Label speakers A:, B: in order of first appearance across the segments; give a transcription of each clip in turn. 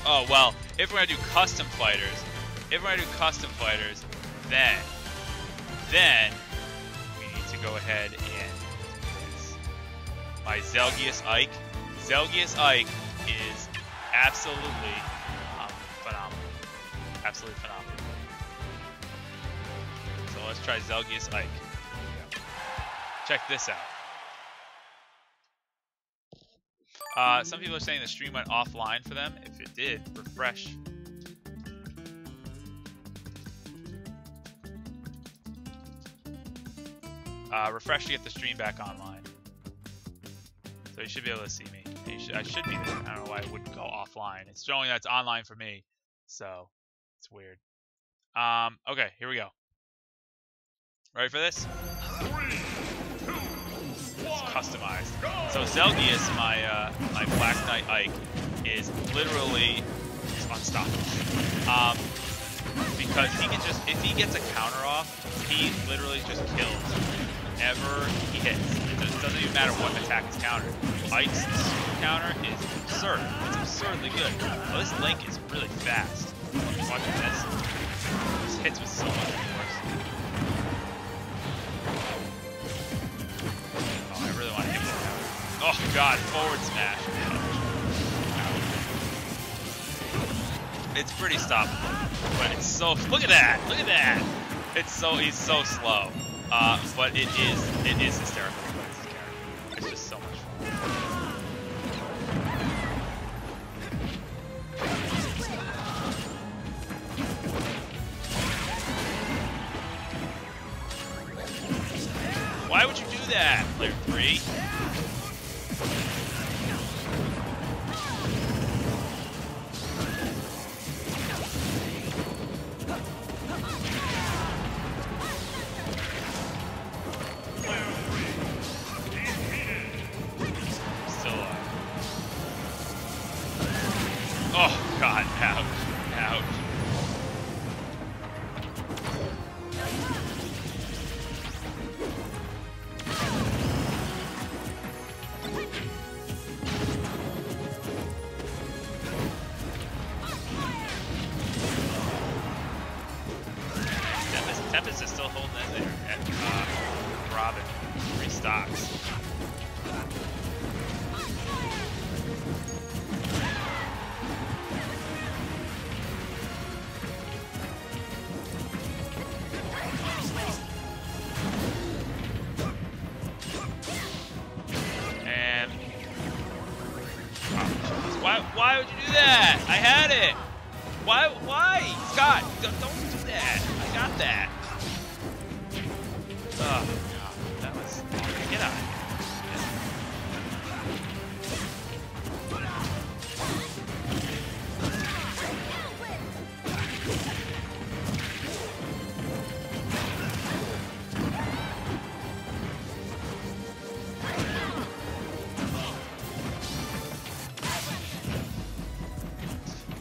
A: Oh, well, if we're going to do custom fighters, then we need to go ahead and my Zelgius Ike. Zelgius Ike is absolutely phenomenal. Absolutely phenomenal. So let's try Zelgius Ike. Check this out. Some people are saying the stream went offline for them. If it did, refresh. Refresh to get the stream back online. So you should be able to see me. I should be there. I don't know why it wouldn't go offline. It's showing that it's online for me, so it's weird. Okay, here we go. Ready for this?
B: 3, 2, 1,
A: it's customized.
B: go!
A: So Zelgius, my Black Knight Ike, is literally unstoppable. Because he can just, if he gets a counter off, he literally just kills whenever he hits. It doesn't even matter what attack is countered. Ike's counter is absurd. It's absurdly good. Well, this Link is really fast. Watching this. Just hits with so much force. Oh, I really want to hit this counter. Oh god, forward smash. It's pretty stoppable. But it's so, look at that! Look at that! It's so, he's so slow. But it is hysterical to play this character. It's just so much fun. Why would you do that, player 3? Oh god, ouch, ouch. Tempest is still holding in there at Robin. 3 stocks. Why would you do that? I had it. Why? Scott, don't do that. I got that. Oh god, that was. Get out of here.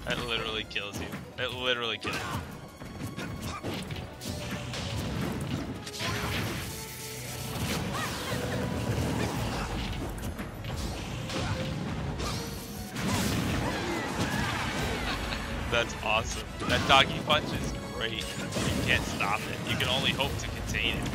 A: That literally kills you. It literally kills you. That's awesome. That doggy punch is great. You can't stop it. You can only hope to contain it.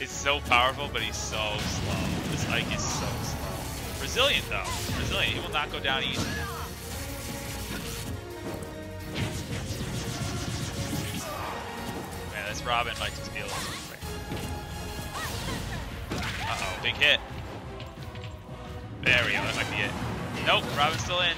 A: Is so powerful, but he's so slow. This Ike is so slow. Resilient though. Resilient. He will not go down easy. Man, this Robin might just be a little quick. Uh-oh, big hit. There we go, that might be it. Nope, Robin's still in.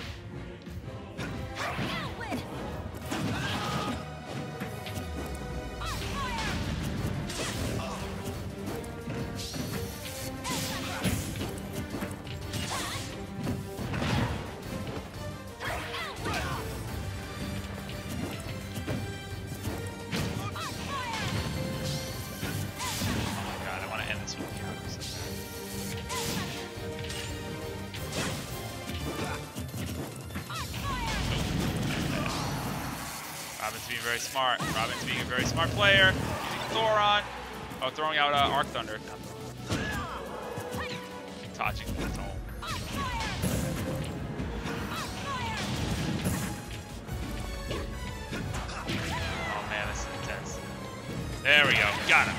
A: very smart. Robin's being a very smart player. Using Thoron. Oh, throwing out Arc Thunder. Touching the tone. Oh man, this is intense. There we go. Got him.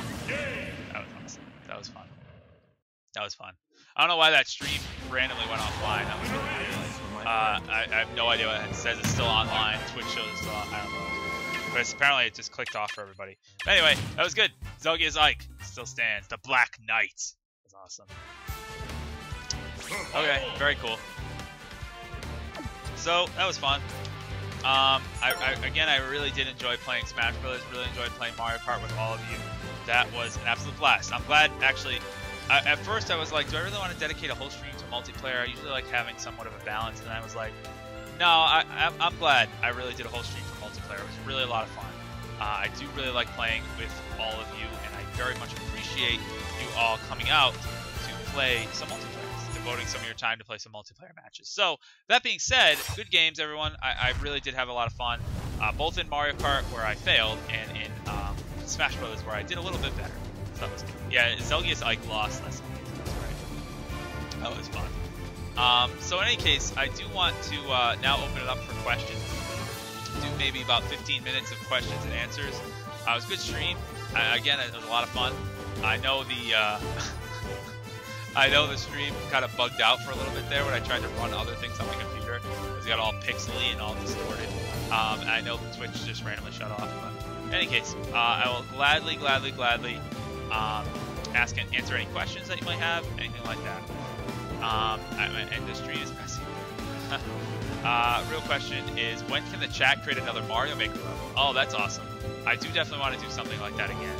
A: That was awesome. That was fun. That was fun. I don't know why that stream randomly went offline. That was really weird. I have no idea what it says. It's still online. Twitch shows it's still on. I don't know. But apparently it just clicked off for everybody. But anyway, that was good. Zelgia's Ike still stands. The Black Knight. That's awesome. Okay, very cool. So that was fun. Again, I really did enjoy playing Smash Bros. Really enjoyed playing Mario Kart with all of you. That was an absolute blast. I'm glad, actually. At first, I was like, do I really want to dedicate a whole stream to multiplayer? I usually like having somewhat of a balance, and I was like, no, I'm glad I really did a whole stream for multiplayer. It was really a lot of fun. I do really like playing with all of you, and I very much appreciate you all coming out to play some multiplayer, devoting some of your time to play some multiplayer matches. So, that being said, good games, everyone. I really did have a lot of fun, both in Mario Kart, where I failed, and in Smash Bros., where I did a little bit better. So that was good. Yeah, Zelgia's Ike lost last game. That's right. That was fun. So in any case, I do want to now open it up for questions. Do maybe about 15 minutes of questions and answers. It was a good stream. Again, it was a lot of fun. I know the I know the stream kind of bugged out for a little bit there when I tried to run other things on my computer. It got all pixely and all distorted. And I know the Twitch just randomly shut off. But in any case, I will gladly ask and answer any questions that you might have, anything like that. And the stream is messy. Real question is, when can the chat create another Mario Maker level? Oh, that's awesome. I do definitely want to do something like that again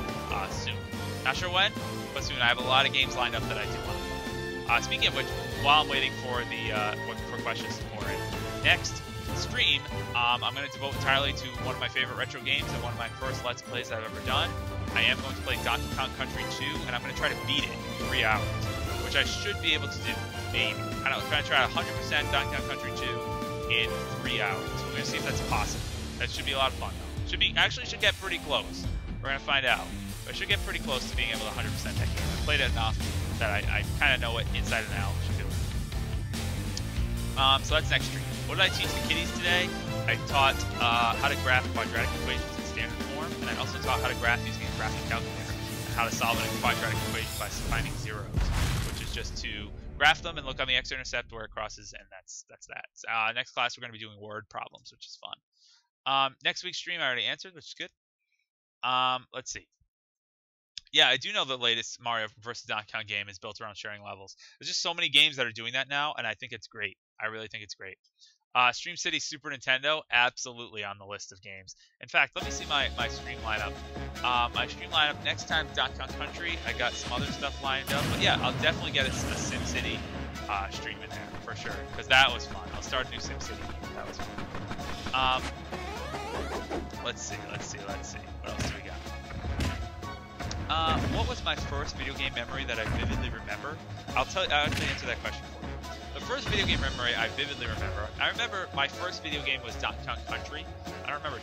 A: soon. Not sure when, but soon. I have a lot of games lined up that I do want. Speaking of which, while I'm waiting for for questions to pour in, next stream, I'm going to devote entirely to one of my favorite retro games and one of my first Let's Plays I've ever done. I am going to play Donkey Kong Country 2, and I'm going to try to beat it in 3 hours, which I should be able to do, maybe. I'm going to try 100% Donkey Kong Country 2 in 3 hours. We're going to see if that's possible. That should be a lot of fun, though. Should get pretty close. We're going to find out. But I should get pretty close to being able to 100% that game. I've played it enough that I kind of know it inside and out. Should do it. So that's next stream. What did I teach the kiddies today? I taught how to graph quadratic equations in standard form, and I also taught how to graph using a graphing calculator, and how to solve a quadratic equation by finding zeros, which is just to graph them and look on the x-intercept where it crosses, and that's that. Next class, we're going to be doing word problems, which is fun. Next week's stream I already answered, which is good. Let's see. Yeah, I do know the latest Mario vs. Donkey Kong game is built around sharing levels. There's just so many games that are doing that now, and I think it's great. I really think it's great. Stream City Super Nintendo, absolutely on the list of games. In fact, let me see my stream lineup. My stream lineup next time, Donkey Kong Country. I got some other stuff lined up, but yeah, I'll definitely get a SimCity stream in there for sure, because that was fun. I'll start a new SimCity game. That was fun. Let's see. What else do we got? What was my first video game memory that I vividly remember? I'll actually answer that question for you. The first video game memory I vividly remember, I remember my first video game was Donkey Kong Country. I remember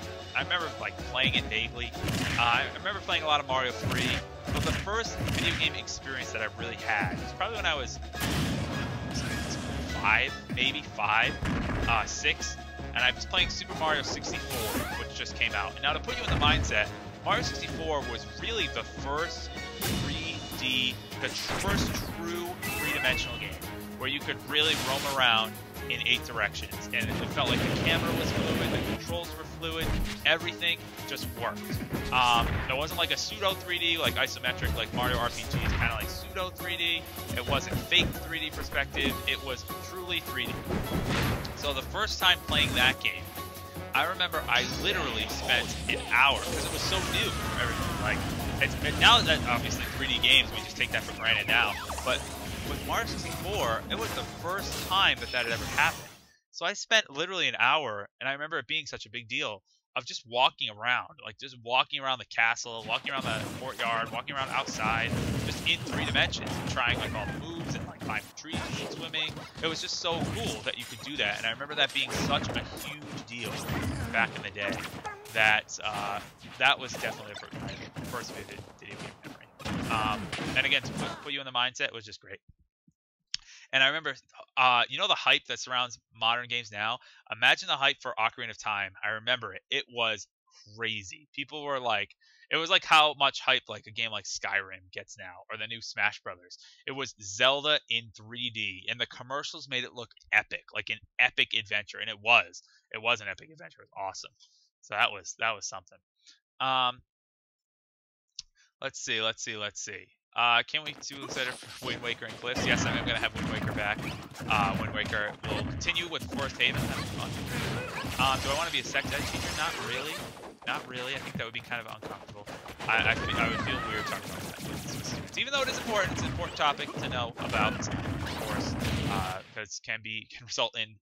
A: like playing it vaguely. I remember playing a lot of Mario 3, but the first video game experience that I really had was probably when I was 6, and I was playing Super Mario 64, which just came out. And now to put you in the mindset, Mario 64 was really the first 3D, the first true three-dimensional game where you could really roam around in 8 directions. And it felt like the camera was fluid, the controls were fluid, everything just worked. It wasn't like a pseudo 3D, like isometric, like Mario RPG is kind of like pseudo 3D. It wasn't fake 3D perspective, it was truly 3D. So the first time playing that game, I remember I literally spent an hour, because it was so new for everything. Like, now that obviously 3D games, we just take that for granted now, but with Mario 64, it was the first time that had ever happened. So I spent literally an hour, and I remember it being such a big deal, of just walking around, like just walking around the castle, walking around the courtyard, walking around outside, just in 3 dimensions, and trying like all the moves and like climbing trees and swimming. It was just so cool that you could do that, and I remember that being such a huge deal back in the day. that was definitely my first vivid video game memory. And again, to put you in the mindset was just great. And I remember, you know, the hype that surrounds modern games now. Imagine the hype for Ocarina of Time. I remember it. It was crazy. People were like, it was like how much hype like a game like Skyrim gets now, or the new Smash Brothers. It was Zelda in 3D, and the commercials made it look epic, like an epic adventure, and it was. It was an epic adventure. It was awesome. So that was something. Um, let's see. Can we do better for Wind Waker and Cliffs? Yes, I'm going to have Wind Waker back. Wind Waker will continue with Forest Haven. That'll be fun. Do I want to be a sex ed teacher? Not really. Not really. I think that would be kind of uncomfortable. I would feel weird talking about that with students. Even though it is important, it's an important topic to know about, of course, because can result in,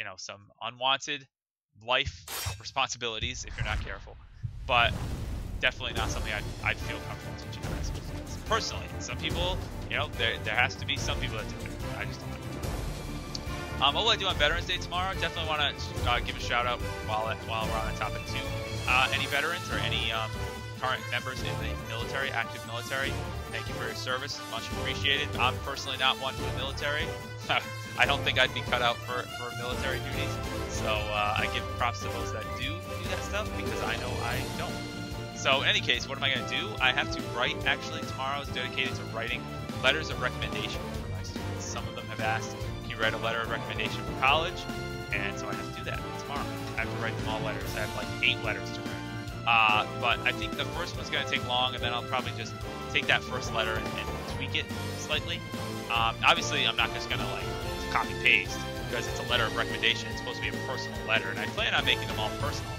A: you know, some unwanted life responsibilities if you're not careful. But definitely not something I'd feel comfortable teaching high school students. Personally, some people, you know, there has to be some people that do it. I just don't know. What will I do on Veterans Day tomorrow? Definitely want to give a shout out while we're on that topic too. Any veterans or any current members in the military, active military, thank you for your service. Much appreciated. I'm personally not one for the military. I don't think I'd be cut out for military duties. So I give props to those that do that stuff because I know I don't. So in any case, what am I going to do? I have to write, actually, tomorrow is dedicated to writing letters of recommendation for my students. Some of them have asked, can you write a letter of recommendation for college? And so I have to do that tomorrow. I have to write them all letters. I have like 8 letters to write. But I think the first one's going to take long, and then I'll probably just take that first letter and tweak it slightly. Obviously, I'm not just going to like copy-paste because it's a letter of recommendation. It's supposed to be a personal letter, and I plan on making them all personal.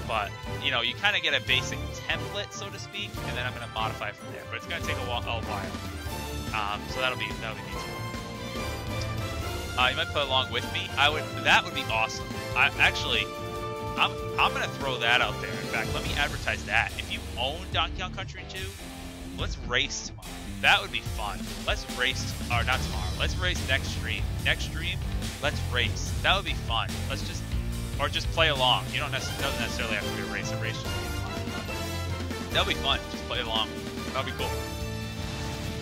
A: But, you know, you kind of get a basic template, so to speak, and then I'm going to modify from there. But it's going to take a while. So that'll be neat. You might play along with me. That would be awesome. I'm going to throw that out there. In fact, let me advertise that. If you own Donkey Kong Country 2, let's race tomorrow. That would be fun. Let's race, or not tomorrow. Let's race next stream. Next stream, let's race. That would be fun. Let's just. Or just play along. You don't necessarily have to be a race. That'll be fun. Just play along. That'll be cool.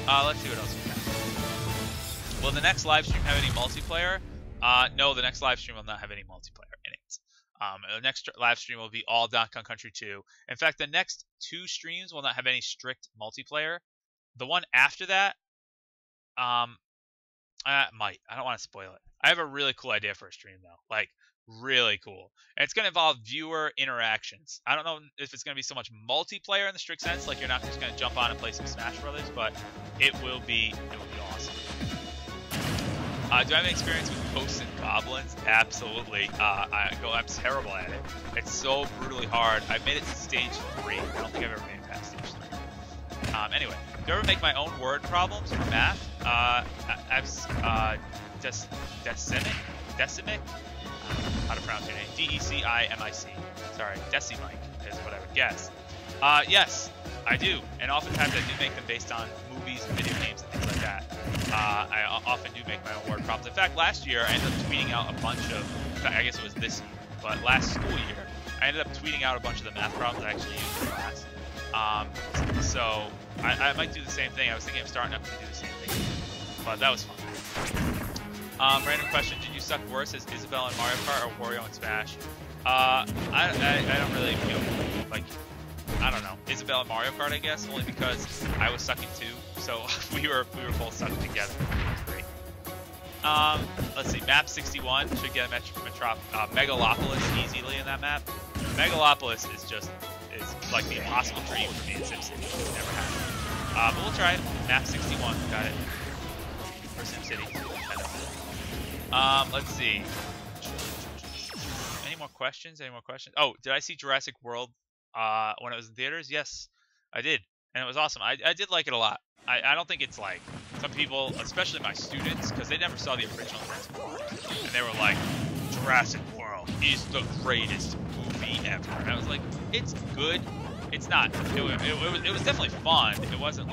A: Let's see what else we have. Will the next live stream have any multiplayer? No, the next live stream will not have any multiplayer in it. The next live stream will be all Donkey Kong Country 2. In fact, the next 2 streams will not have any strict multiplayer. The one after that, might. I don't want to spoil it. I have a really cool idea for a stream though. Like, really cool. And it's going to involve viewer interactions. I don't know if it's going to be so much multiplayer in the strict sense, like you're not just going to jump on and play some Smash Brothers, but it will be awesome. Do I have any experience with ghosts and goblins? Absolutely. I'm terrible at it. It's so brutally hard. I've made it to stage 3. I don't think I've ever made it past stage 3. Anyway, do I ever make my own word problems for math? Decimic? How to pronounce your name? D-E-C-I-M-I-C. Sorry, Decimic is what I would guess. Yes, I do. And oftentimes I do make them based on movies, video games, and things like that. I often do make my own word problems. In fact, last year I ended up tweeting out a bunch of, in fact, I guess it was this year, but last school year, I ended up tweeting out a bunch of the math problems I actually used in class. So I might do the same thing. I was thinking of starting up to do the same thing. But that was fun. Random question, did you suck worse as Isabelle in Mario Kart or Wario in Smash? I don't really feel like, I don't know, Isabelle in Mario Kart, I guess, only because I was sucking too, so we were both sucking together. It was great. Let's see, map 61 should get a Megalopolis easily in that map. Megalopolis is like the impossible dream for me in SimCity. It's never happened. But we'll try it. Map 61, got it. For SimCity. Let's see. Any more questions? Oh, did I see Jurassic World when it was in theaters? Yes, I did. And it was awesome. I did like it a lot. I don't think it's like some people, especially my students, because they never saw the original Jurassic World. And they were like, Jurassic World is the greatest movie ever. And I was like, it's good. It's not. It was definitely fun. It wasn't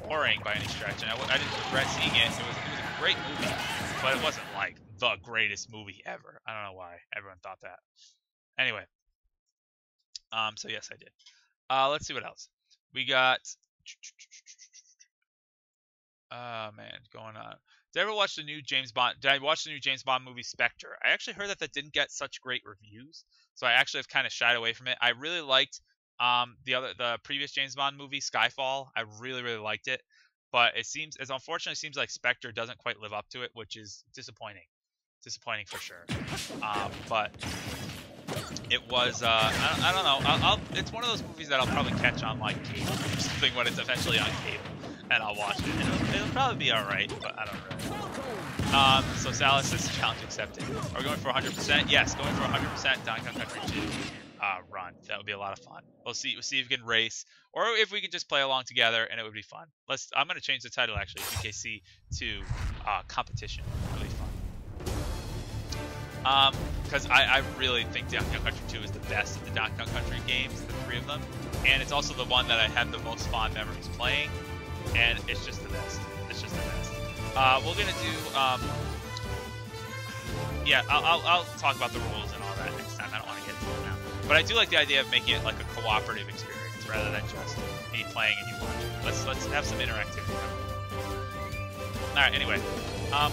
A: boring by any stretch. And I didn't regret seeing it. It was a great movie. But it wasn't like the greatest movie ever. I don't know why everyone thought that. Anyway. So yes, I did. Let's see what else. We got. Oh man, going on. Did I ever watch the new James Bond? Did I watch the new James Bond movie Spectre? I actually heard that didn't get such great reviews, so I actually have kind of shied away from it. I really liked the previous James Bond movie Skyfall. I really liked it, but it unfortunately seems like Spectre doesn't quite live up to it, which is disappointing. Disappointing for sure. But it was I don't know. It's one of those movies that I'll probably catch on like cable or something when it's eventually on cable, and I'll watch it. It'll probably be all right, but I don't really. So Salas says challenge accepted. Are we going for 100%? Yes, going for 100% Donkey Kong Country 2 run. That would be a lot of fun. We'll see if we can race, or if we can just play along together, and it would be fun. I'm gonna change the title actually, BKC to competition. Really fun. Because I really think Donkey Kong Country 2 is the best of the Donkey Kong Country games, the three of them, and it's also the one that I have the most fond memories playing, and it's just the best. It's just the best. We're gonna do, yeah, I'll talk about the rules and all that next time. I don't want to get into it now, but I do like the idea of making it like a cooperative experience rather than just me playing and you watching. Let's have some interactivity. All right. Anyway,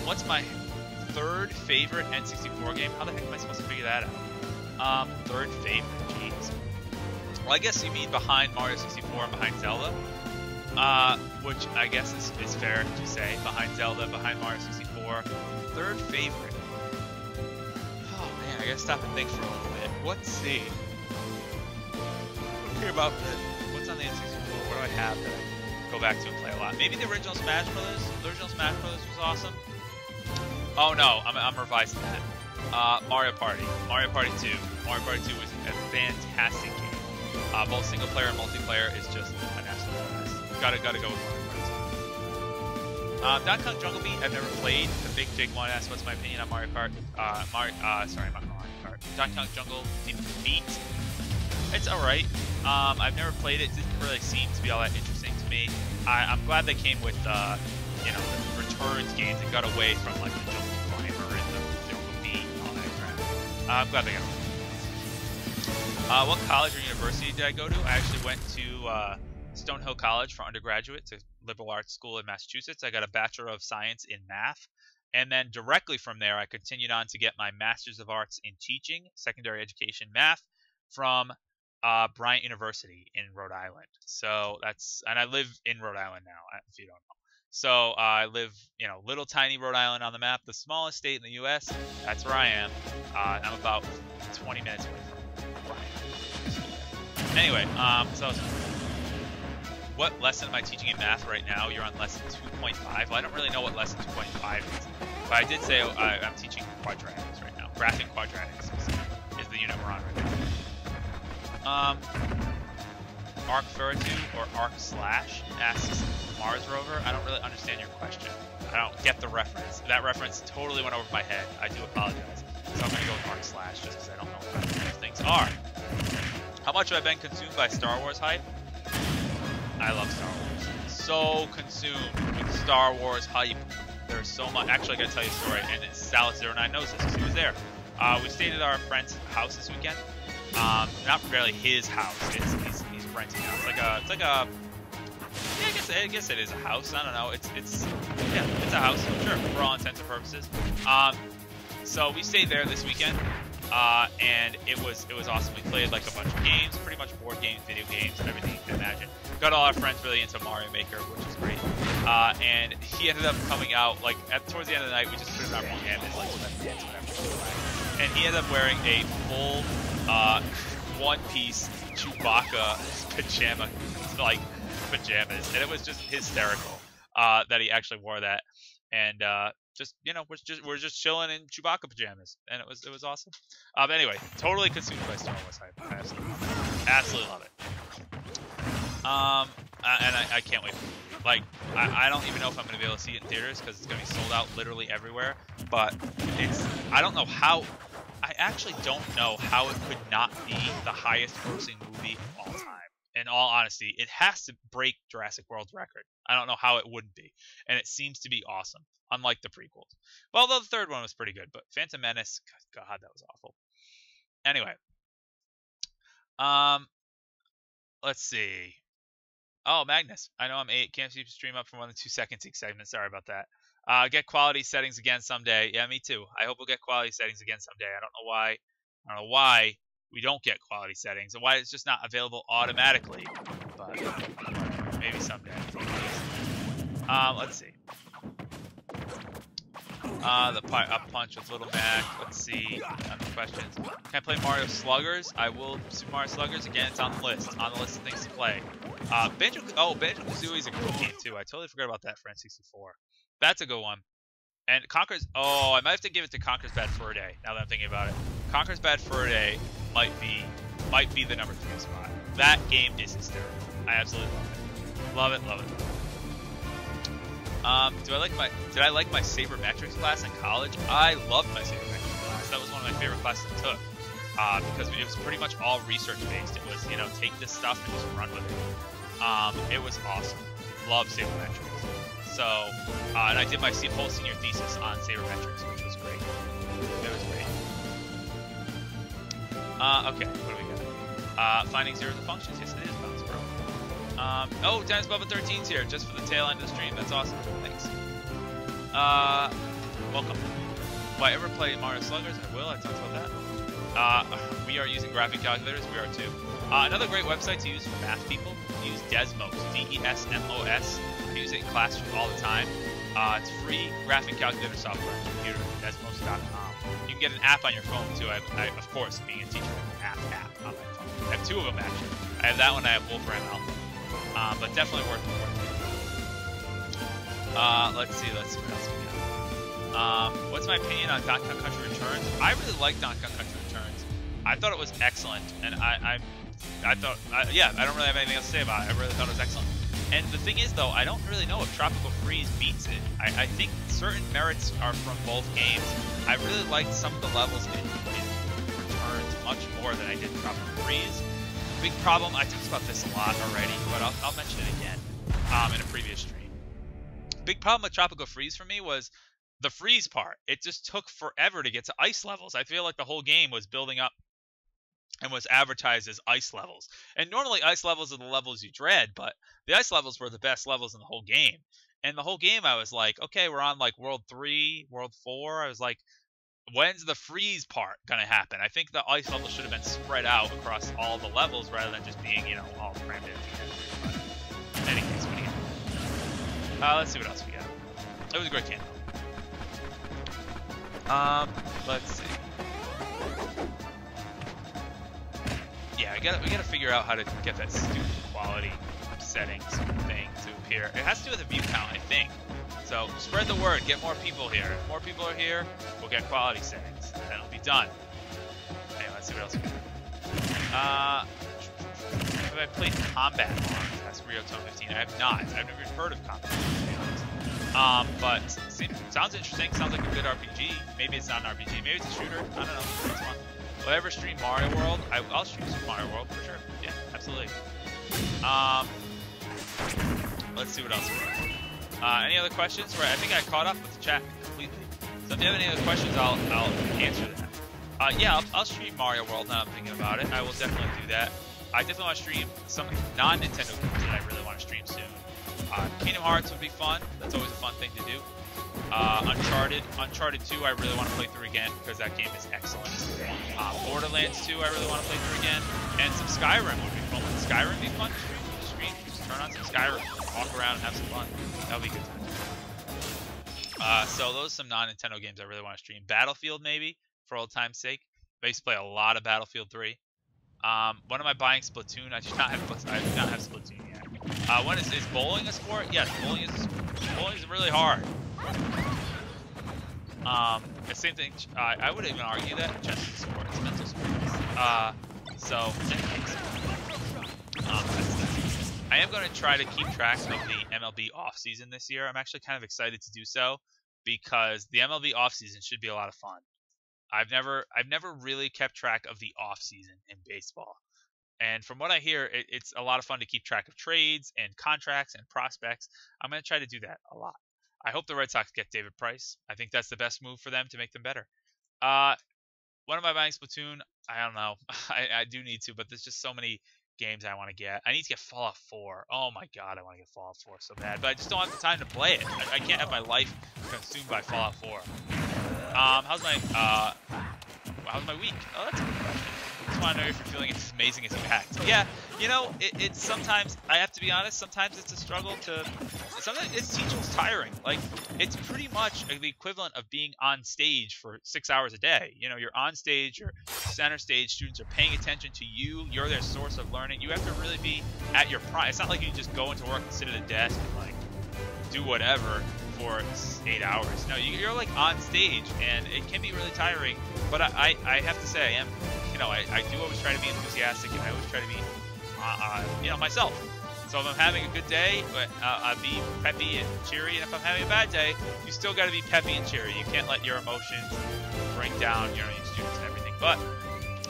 A: what's my third favorite N64 game? How the heck am I supposed to figure that out? Third favorite, jeez. Well, I guess you mean behind Mario 64 and behind Zelda, which I guess is fair to say. Behind Zelda, behind Mario 64, third favorite. Oh man, I gotta stop and think for a little bit. Let's see. Hear about what's on the N64? What do I have that I go back to and play a lot? Maybe the original Smash Brothers. The original Smash Brothers was awesome. Oh no, I'm revising that. Mario Party. Mario Party 2. Mario Party 2 was a fantastic game. Both single player and multiplayer is just an absolute blast. Gotta go with Mario Party 2. Donkey Kong Jungle Beat, I've never played. The Big Jake one asked what's my opinion on Mario Kart. Sorry, I'm not Mario Kart. Donkey Kong Jungle Beat. It's alright. I've never played it. It didn't really seem to be all that interesting to me. I'm glad they came with the Returns games and got away from like the Jungle Climber and the Jungle Beat and all that crap. I'm glad they got away. What college or university did I go to? I actually went to Stonehill College for undergraduate. It's a liberal arts school in Massachusetts. I got a Bachelor of Science in Math. And then directly from there, I continued on to get my Master's of Arts in Teaching, Secondary Education Math, from Bryant University in Rhode Island. So and I live in Rhode Island now, if you don't know. So I live, little tiny Rhode Island on the map, the smallest state in the U.S. That's where I am. I'm about 20 minutes away from Bryant. Anyway, so what lesson am I teaching in math right now? You're on lesson 2.5. Well, I don't really know what lesson 2.5 is, but I did say I'm teaching quadratics right now. Graphing quadratics is the unit we're on right now. Arc Ferritu or Arc Slash asks Mars Rover. I don't really understand your question. I don't get the reference. That reference totally went over my head. I do apologize. So I'm going to go with Arc Slash just because I don't know what those things are. How much have I been consumed by Star Wars hype? I love Star Wars. So consumed with Star Wars hype. There's so much. Actually, I got to tell you a story. And Salas09 knows this because he was there. We stayed at our friend's house this weekend. Not really his house. He's renting out. It's like a. Yeah, I guess it is a house. I don't know. It's a house. Sure, for all intents and purposes. So we stayed there this weekend, and it was awesome. We played like a bunch of games, pretty much board games, video games, and everything you can imagine. Got all our friends really into Mario Maker, which is great. And he ended up coming out like towards the end of the night. We just put in our pajamas, like whatever. And he ended up wearing a full one-piece Chewbacca pajamas, and it was just hysterical that he actually wore that, and we're just chilling in Chewbacca pajamas, and it was awesome. But anyway, totally consumed by Star Wars hype. I absolutely love it. And I can't wait. Like, I don't even know if I'm gonna be able to see it in theaters because it's gonna be sold out literally everywhere. But I don't know how. I actually don't know how it could not be the highest grossing movie of all time. In all honesty, it has to break Jurassic World's record. I don't know how it wouldn't be. And it seems to be awesome, unlike the prequels. Well, although the third one was pretty good, but Phantom Menace, God, that was awful. Anyway, let's see. Oh, Magnus. I know I'm 8. Can't keep the stream up for more than 2 seconds each segment. Sorry about that. Get quality settings again someday. Yeah, me too. I hope we'll get quality settings again someday. I don't know why we don't get quality settings and why it's just not available automatically. But maybe someday. Let's see. The up punch with Little Mac. Let's see. Other questions. Can I play Mario Sluggers? I will. Super Mario Sluggers. Again, it's on the list. On the list of things to play. Banjo-Kazooie is a cool game too. I totally forgot about that for N64. That's a good one. And Conker's. Oh, I might have to give it to Conker's Bad Fur Day. Now that I'm thinking about it, Conker's Bad Fur Day might be the number 3 spot. That game is hysterical. I absolutely love it. Love it. Did I like my sabermetrics class in college? I loved my sabermetrics class. That was one of my favorite classes I took. Because it was pretty much all research based. It was, take this stuff and just run with it. It was awesome. Love sabermetrics. So, and I did my whole senior thesis on sabermetrics, which was great. It was great. Okay, what do we got? Finding zeros and functions. Yes, it is Bounce Bro. Oh, Dennis Bubba 13's here, just for the tail end of the stream. That's awesome. Thanks. Welcome. Will I ever play Mario Sluggers? I will. I talked about that. We are using graphic calculators. We are too. Another great website to use for math people. Use Desmos. Desmos. I use it in class all the time. It's free graphic calculator software on your computer. Desmos.com. You can get an app on your phone too. I of course, being a teacher, I have an app on my phone. I have 2 of them actually. I have that one. I have Wolfram ML. But definitely worth it. Let's see what else we got. What's my opinion on Donkey Kong Country Returns? I really like Donkey Kong Country Returns. I thought it was excellent, and I don't really have anything else to say about it. I really thought it was excellent. And the thing is, though, I don't really know if Tropical Freeze beats it. I think certain merits are from both games. I really liked some of the levels in Returns much more than I did in Tropical Freeze. Big problem, I talked about this a lot already, but I'll mention it again in a previous stream. Big problem with Tropical Freeze for me was the freeze part. It just took forever to get to ice levels. I feel like the whole game was building up and was advertised as ice levels. And normally ice levels are the levels you dread, but the ice levels were the best levels in the whole game. And the whole game I was like, okay, we're on like World 3, World 4. I was like, when's the freeze part going to happen? I think the ice levels should have been spread out across all the levels rather than just being, all crammed in. But in any case, what do you got? Let's see what else we got. It was a great game. Let's see. Yeah, we gotta figure out how to get that stupid quality settings thing to appear. It has to do with the view count, I think. So spread the word, get more people here. If more people are here, we'll get quality settings, and then it'll be done. Anyway, let's see what else we got. Have I played Combat Arms? That's Rio Tone 15. I have not. I've never even heard of Combat Arms, to be honest. But sounds interesting. Sounds like a good RPG. Maybe it's not an RPG. Maybe it's a shooter. I don't know. It's fun. Will I ever stream Mario World? I'll stream Super Mario World for sure. Yeah, absolutely. Let's see what else we got. Any other questions? Right, I think I caught up with the chat completely. So if you have any other questions, I'll answer that. Yeah, I'll stream Mario World now I'm thinking about it. I will definitely do that. I definitely want to stream some non-Nintendo games that I really want to stream soon. Kingdom Hearts would be fun. That's always a fun thing to do. Uncharted 2 I really want to play through again because that game is excellent. Borderlands 2 I really want to play through again. And some Skyrim would be fun. Would Skyrim be fun to stream? Just turn on some Skyrim, walk around and have some fun. That would be a good time. So those are some non-Nintendo games I really want to stream. Battlefield maybe, for old time's sake. I used to play a lot of Battlefield 3. When am I buying Splatoon? I do not have Splatoon yet. When is bowling a sport? Yes, bowling is really hard. The same thing. I would even argue that chess is a sport. It's a mental sport. I am going to try to keep track of the MLB off season this year. I'm actually kind of excited to do so because the MLB off season should be a lot of fun. I've never really kept track of the off season in baseball. And from what I hear, it's a lot of fun to keep track of trades and contracts and prospects. I'm going to try to do that a lot. I hope the Red Sox get David Price. I think that's the best move for them to make them better. When am I buying Splatoon? I don't know. I do need to, but there's just so many games I want to get. I need to get Fallout 4. Oh my god, I want to get Fallout 4 so bad, but I just don't have the time to play it. I can't have my life consumed by Fallout 4. How's my week? Oh, that's a good question. I just want to know if you're feeling as amazing as you act. Yeah, you know, it's sometimes, I have to be honest, sometimes it's a struggle to, sometimes it's teaching's tiring. Like, it's pretty much the equivalent of being on stage for 6 hours a day. You know, you're on stage, you're center stage, students are paying attention to you, you're their source of learning. You have to really be at your prime. It's not like you can just go into work and sit at a desk and, like, do whatever for 8 hours. No, you're like on stage, and it can be really tiring. But I have to say, I am, you know, I do always try to be enthusiastic, and I always try to be, you know, myself. So if I'm having a good day, I'll be peppy and cheery. And if I'm having a bad day, you still got to be peppy and cheery. You can't let your emotions bring down your students and everything. But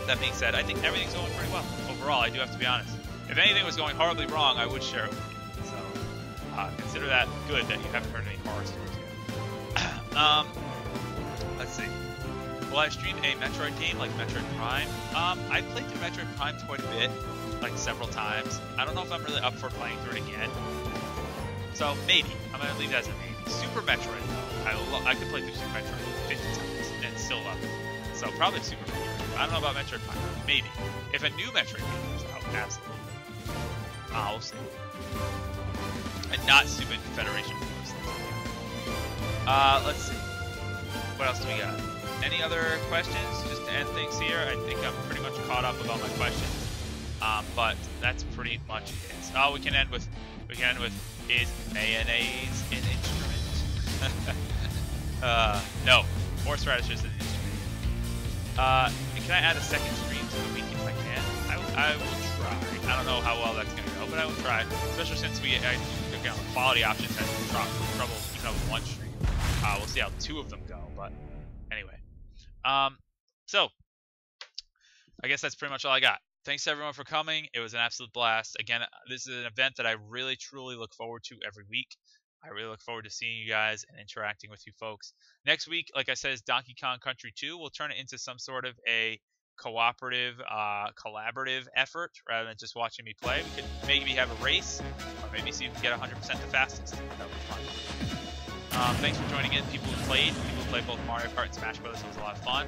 A: that being said, I think everything's going pretty well overall. I do have to be honest. If anything was going horribly wrong, I would share it with you. So consider that good that you haven't heard any horror stories yet. Let's see. Will I stream a Metroid game like Metroid Prime? I played through Metroid Prime quite a bit, like several times. I don't know if I'm really up for playing through it again. So maybe. I'm gonna leave that as a maybe. Super Metroid. I could play through Super Metroid 50 times and still love it. So probably Super Metroid. I don't know about Metroid Prime. Maybe. If a new Metroid game comes out, absolutely. We'll see. And not Super Federation Force. Let's see. What else do we got? Any other questions? Just to end things here, I think I'm pretty much caught up with all my questions. But that's pretty much it. Oh, we can end with is mayonnaise an instrument? No. Horseradish is an instrument. Can I add a second stream to the week if I can? I will try. I don't know how well that's gonna go, but I will try. Especially since you know, quality options has trouble even with one stream. We'll see how 2 of them go, but anyway. So I guess that's pretty much all I got. Thanks everyone for coming. It was an absolute blast. Again, this is an event that I really truly look forward to every week. I really look forward to seeing you guys and interacting with you folks. Next week, like I said, is Donkey Kong Country 2. We'll turn it into some sort of a cooperative, collaborative effort rather than just watching me play. We could maybe have a race, or maybe see if we can get 100% the fastest. That would be fun. Thanks for joining in. People who played both Mario Kart and Smash Brothers. It was a lot of fun.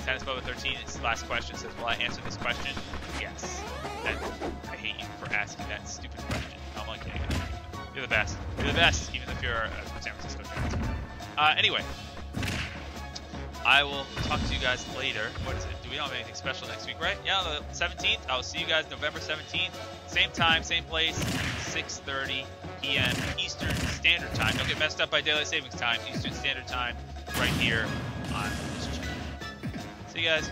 A: Tennis Bubba 13, its last question says, will I answer this question? Yes. And I hate you for asking that stupid question. I'm like, yeah, you're the best. You're the best, even if you're a San Francisco fan. Anyway, I will talk to you guys later. What is it? Do we don't have anything special next week, right? Yeah, the 17th. I will see you guys November 17th. Same time, same place, 6:30 p.m. Eastern Standard Time. Don't get messed up by Daylight Savings Time. Eastern Standard Time, right here on this channel. See you guys.